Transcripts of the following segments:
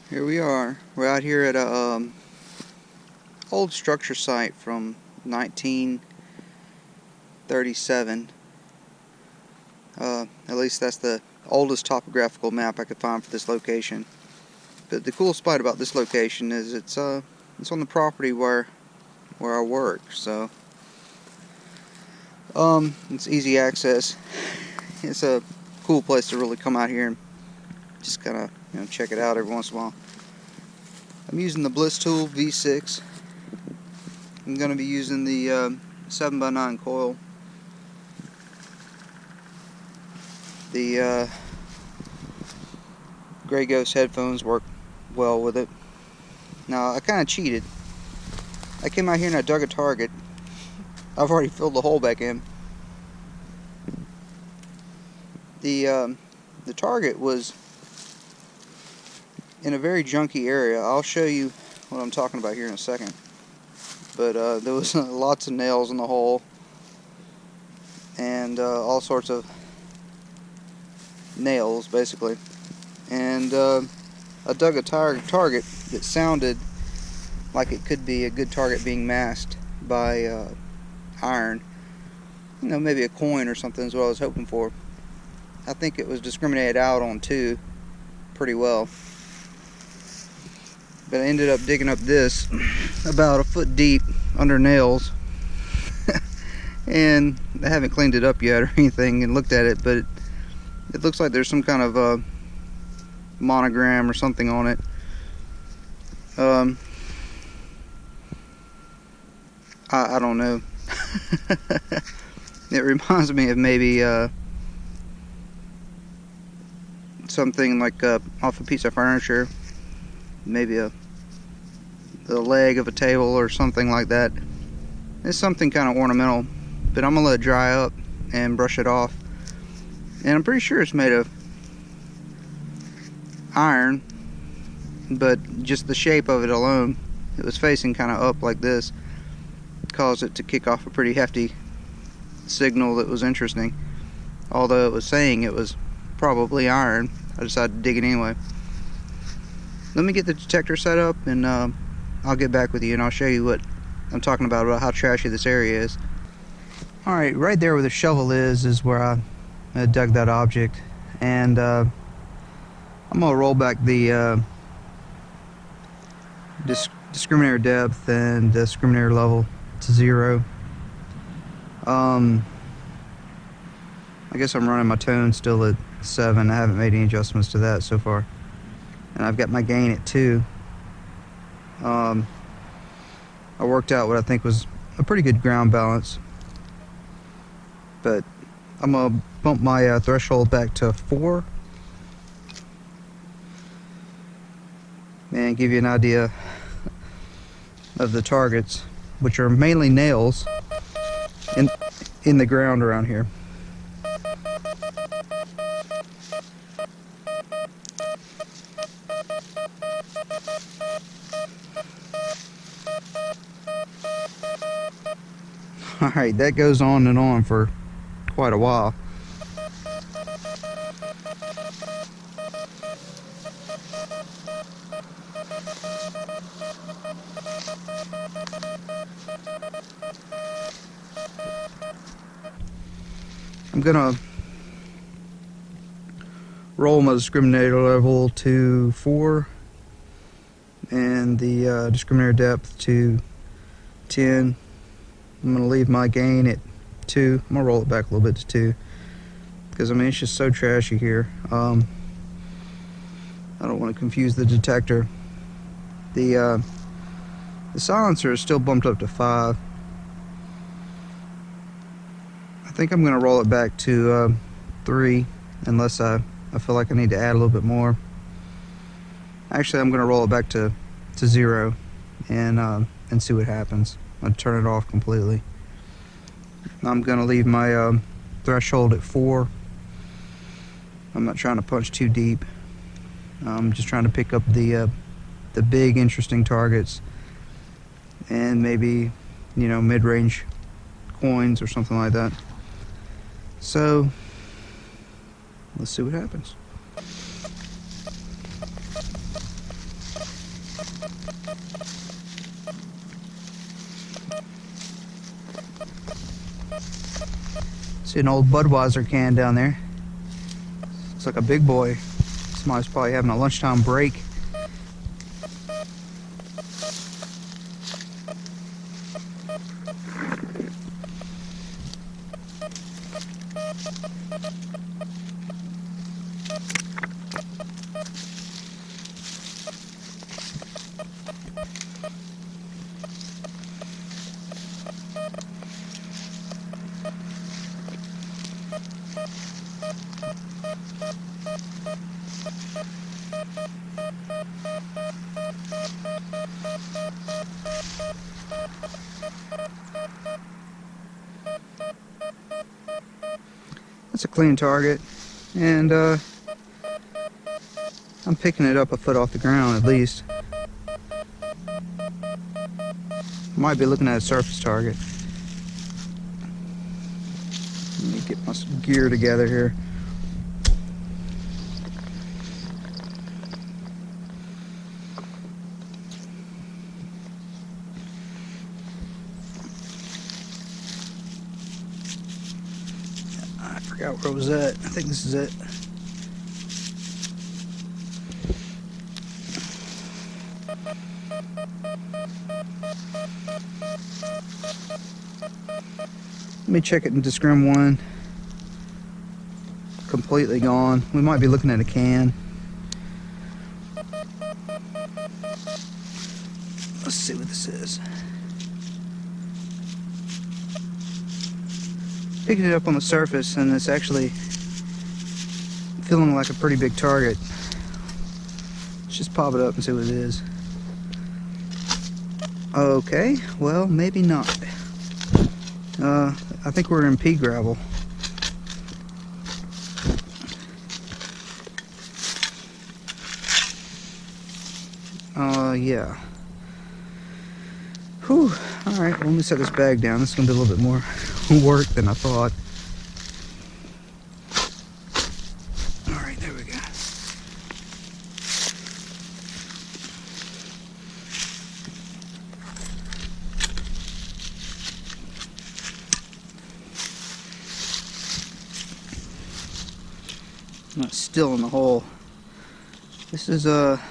Here we are. We're out here at a old structure site from 1937. At least that's the oldest topographical map I could find for this location. But the cool spot about this location is it's on the property where I work. So it's easy access. It's a cool place to really come out here and just kind of check it out every once in a while. I'm using the Blisstool V6. I'm going to be using the 7x9 coil. The Grey Ghost headphones work well with it. Now I kind of cheated. I came out here and I dug a target. I've already filled the hole back in. The target was in a very junky area. I'll show you what I'm talking about here in a second. But there was lots of nails in the hole and all sorts of nails basically. And I dug a target that sounded like it could be a good target being masked by iron. Maybe a coin or something is what I was hoping for. I think it was discriminated out on two pretty well. But I ended up digging up this about a foot deep under nails. And I haven't cleaned it up yet or anything and looked at it, but it looks like there's some kind of a monogram or something on it. I don't know. It reminds me of maybe something like off a piece of furniture, maybe the leg of a table or something like that. It's something kind of ornamental, but I'm gonna let it dry up and brush it off. And I'm pretty sure it's made of iron, but just the shape of it alone, it was facing kind of up like this, caused it to kick off a pretty hefty signal that was interesting. Although it was saying it was probably iron, I decided to dig it anyway. Let me get the detector set up and I'll get back with you and I'll show you what I'm talking about how trashy this area is. Alright, right there where the shovel is where I dug that object, and I'm going to roll back the discriminator depth and discriminator level to 0. I guess I'm running my tone still at 7. I haven't made any adjustments to that so far. And I've got my gain at 2. I worked out what I think was a pretty good ground balance. But I'm going to bump my threshold back to 4. And give you an idea of the targets, which are mainly nails in the ground around here. Alright, that goes on and on for quite a while. I'm gonna roll my discriminator level to 4 and the discriminator depth to 10. I'm going to leave my gain at 2. I'm going to roll it back a little bit to 2 because I mean it's just so trashy here. I don't want to confuse the detector. The silencer is still bumped up to 5. I think I'm going to roll it back to 3 unless I feel like I need to add a little bit more. Actually, I'm going to roll it back to 0 and see what happens. I'll turn it off completely. I'm going to leave my threshold at 4. I'm not trying to punch too deep. I'm just trying to pick up the big interesting targets and maybe mid-range coins or something like that. So let's see what happens. See an old Budweiser can down there. Looks like a big boy. Somebody's probably having a lunchtime break. That's a clean target, and I'm picking it up a foot off the ground at least. Might be looking at a surface target. Let me get my gear together here. I forgot where it was at. I think this is it. Let me check it into scrim 1. Completely gone. We might be looking at a can. Let's see what this is. Picking it up on the surface, and it's actually feeling like a pretty big target. Let's just pop it up and see what it is. Okay, well, maybe not. I think we're in pea gravel. Yeah. Whew. Alright, well, let me set this bag down. This is going to be a little bit more work than I thought. Alright, there we go. I'm not still in the hole. This is a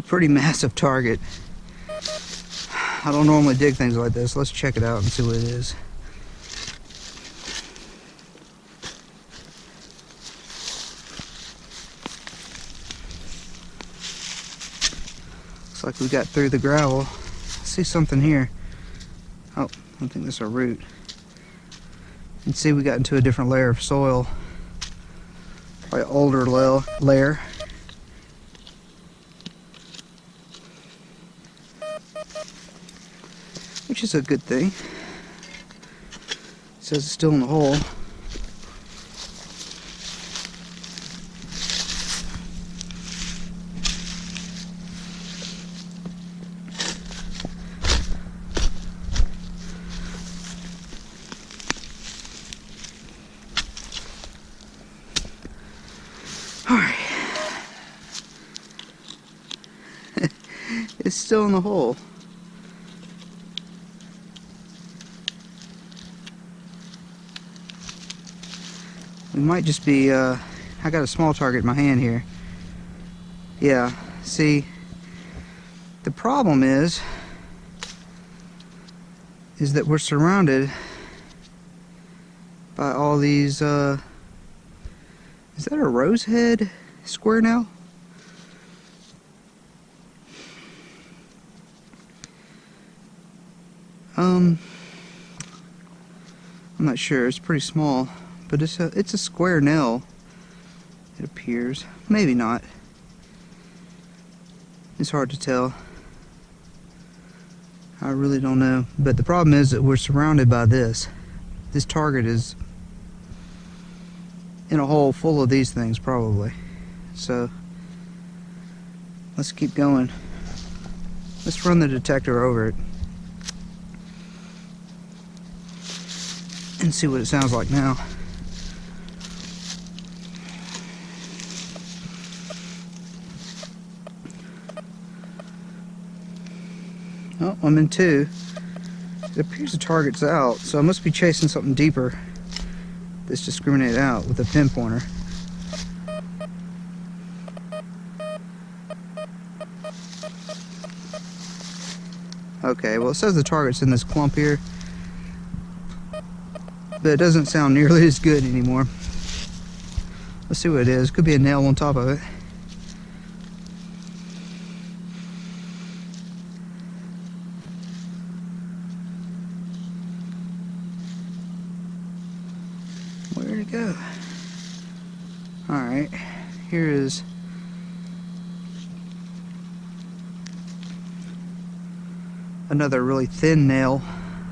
pretty massive target. I don't normally dig things like this. Let's check it out and see what it is. Looks like we got through the gravel. I see something here. Oh, I think that's a root. You can see we got into a different layer of soil. Probably an older layer. Which is a good thing. It says it's still in the hole. Alright. It's still in the hole. We might just be, I got a small target in my hand here. Yeah, see, the problem is that we're surrounded by all these, is that a rose head square nail? I'm not sure, it's pretty small. But it's a square nail, it appears. Maybe not. It's hard to tell. I really don't know. But the problem is that we're surrounded by this. This target is in a hole full of these things, probably. So, let's keep going. Let's run the detector over it and see what it sounds like now. Oh, I'm in 2. It appears the target's out, so I must be chasing something deeper that's discriminated out with a pinpointer. Okay, well it says the target's in this clump here, but it doesn't sound nearly as good anymore. Let's see what it is. Could be a nail on top of it. Where'd it go? Alright, here is another really thin nail.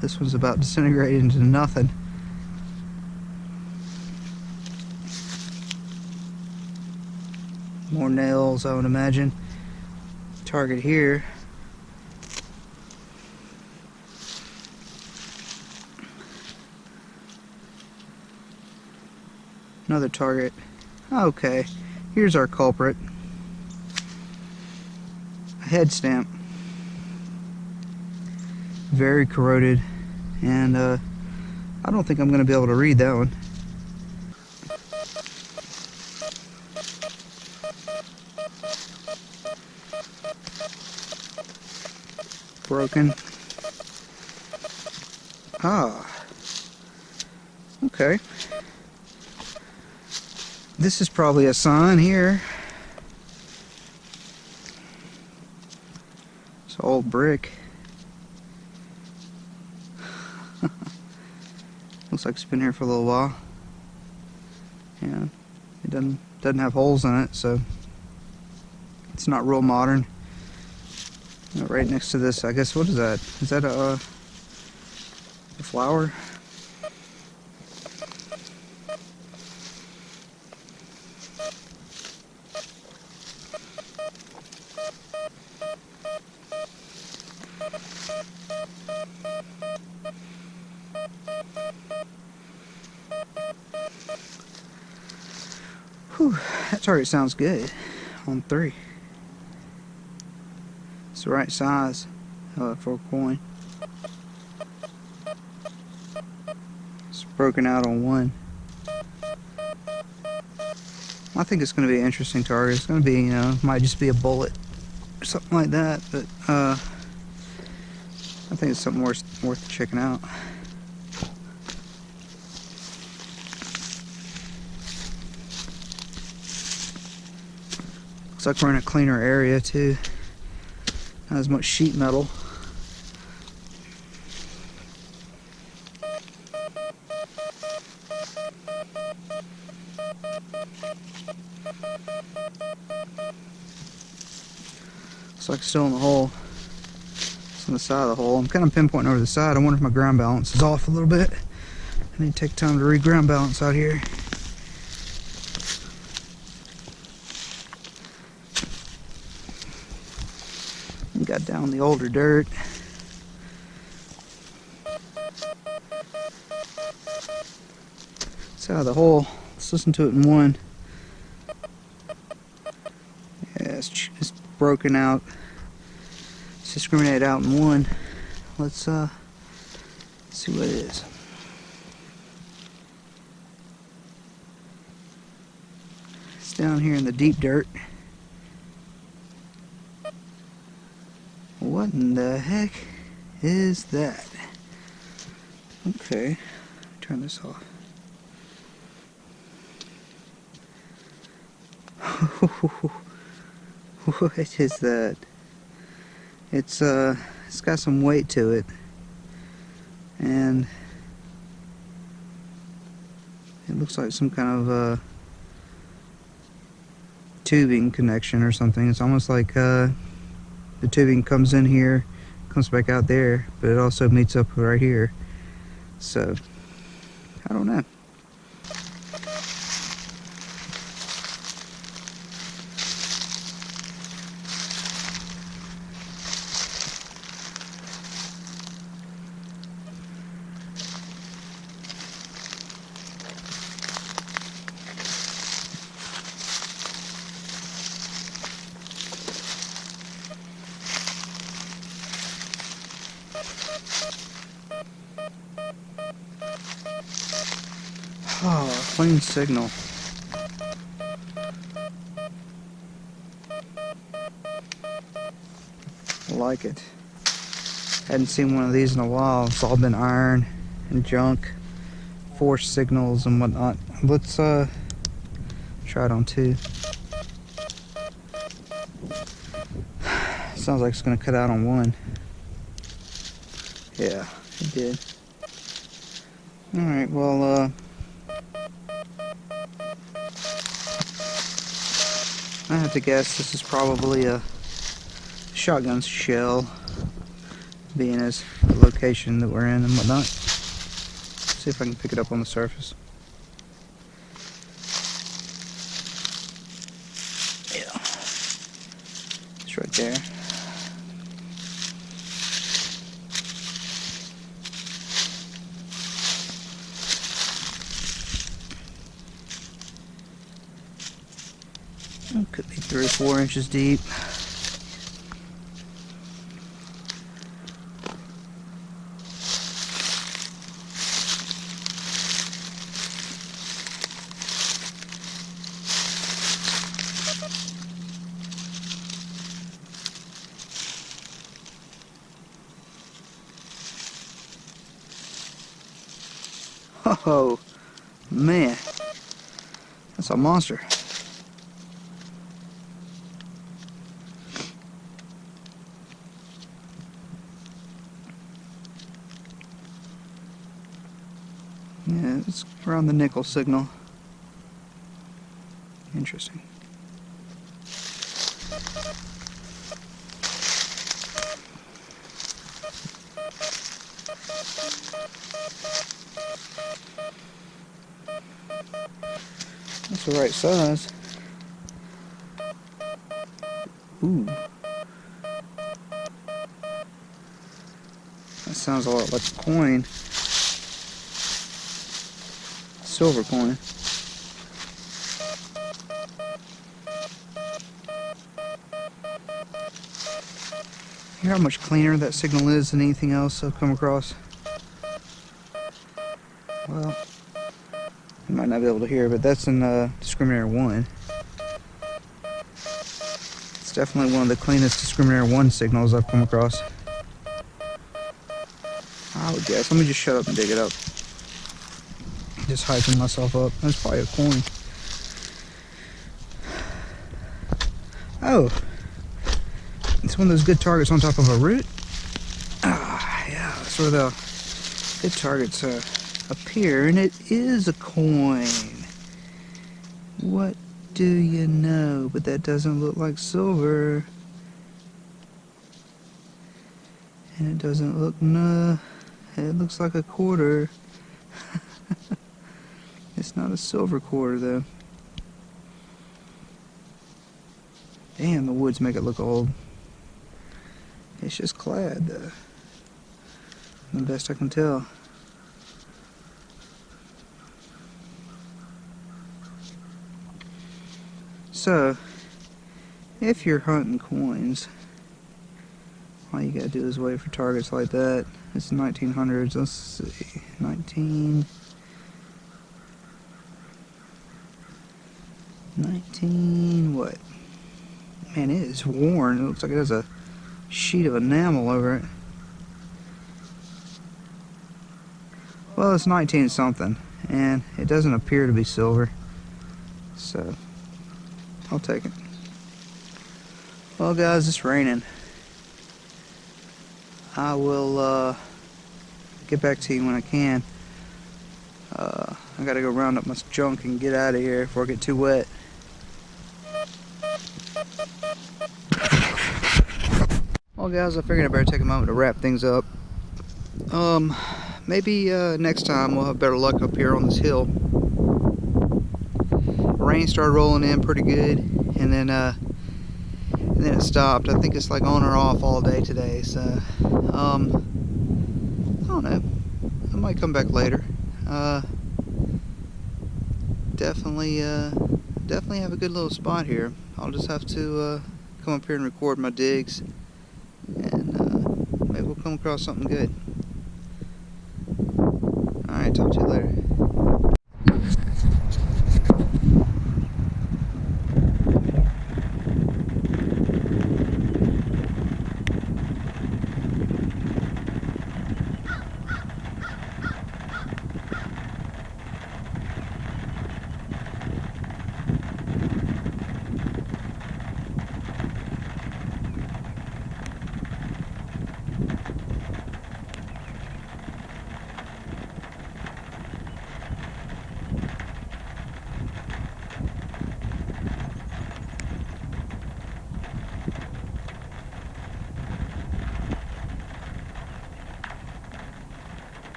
This one's about disintegrated into nothing. More nails, I would imagine. Target here. Another target. Okay, here's our culprit. A head stamp. Very corroded, and I don't think I'm going to be able to read that one. Broken. Ah. Okay. This is probably a sign here. It's an old brick. Looks like it's been here for a little while. Yeah, it doesn't have holes in it, so it's not real modern. Right next to this, I guess, what is that? Is that a flower? Whew, that target sounds good on 3. It's the right size for a coin. It's broken out on 1. I think it's going to be an interesting target. It's going to be, you know, might just be a bullet or something like that, but I think it's something worth checking out. Looks like we're in a cleaner area too. Not as much sheet metal. Looks like it's still in the hole. It's on the side of the hole. I'm kind of pinpointing over the side. I wonder if my ground balance is off a little bit. I need to take time to re-ground balance out here. Got down the older dirt. It's out of the hole. Let's listen to it in 1. Yeah, it's broken out. It's discriminated out in 1. Let's see what it is. It's down here in the deep dirt. What in the heck is that? Okay, turn this off. What is that? It's got some weight to it, and it looks like some kind of tubing connection or something. It's almost like the tubing comes in here, comes back out there, but it also meets up right here. So, I don't know. clean signal. I like it. Hadn't seen one of these in a while. It's all been iron and junk, force signals and whatnot. Let's try it on 2. Sounds like it's gonna cut out on 1. Yeah, it did. Alright, well, I have to guess this is probably a shotgun shell, being as the location that we're in and whatnot. See if I can pick it up on the surface. Yeah, it's right there. It could be 3 or 4 inches deep. Oh man, that's a monster. Yeah, it's around the nickel signal. Interesting. That's the right size. Ooh. That sounds a lot like a coin. Silver coin. Hear how much cleaner that signal is than anything else I've come across? Well, you might not be able to hear, but that's in discriminator 1. It's definitely one of the cleanest discriminator 1 signals I've come across. I would guess. Let me just shut up and dig it up. Just hyping myself up. That's probably a coin. Oh, it's one of those good targets on top of a root. Ah, yeah, that's where the good targets appear, and it is a coin. What do you know? But that doesn't look like silver, and it doesn't look it looks like a quarter. It's not a silver quarter though. Damn, the woods make it look old. It's just clad though, the best I can tell. So, if you're hunting coins, all you gotta do is wait for targets like that. It's 1900s, let's see, 19 what? Man, it is worn. It looks like it has a sheet of enamel over it. Well, it's 19 something, and it doesn't appear to be silver, so I'll take it. Well guys, it's raining. I will get back to you when I can. I gotta go round up my junk and get out of here before I get too wet. Well guys, I figured I better take a moment to wrap things up. Maybe next time we'll have better luck up here on this hill. The rain started rolling in pretty good, and then it stopped. I think it's like on or off all day today, so I don't know. I might come back later. Definitely have a good little spot here. I'll just have to come up here and record my digs, and maybe we'll come across something good. Alright, talk to you later.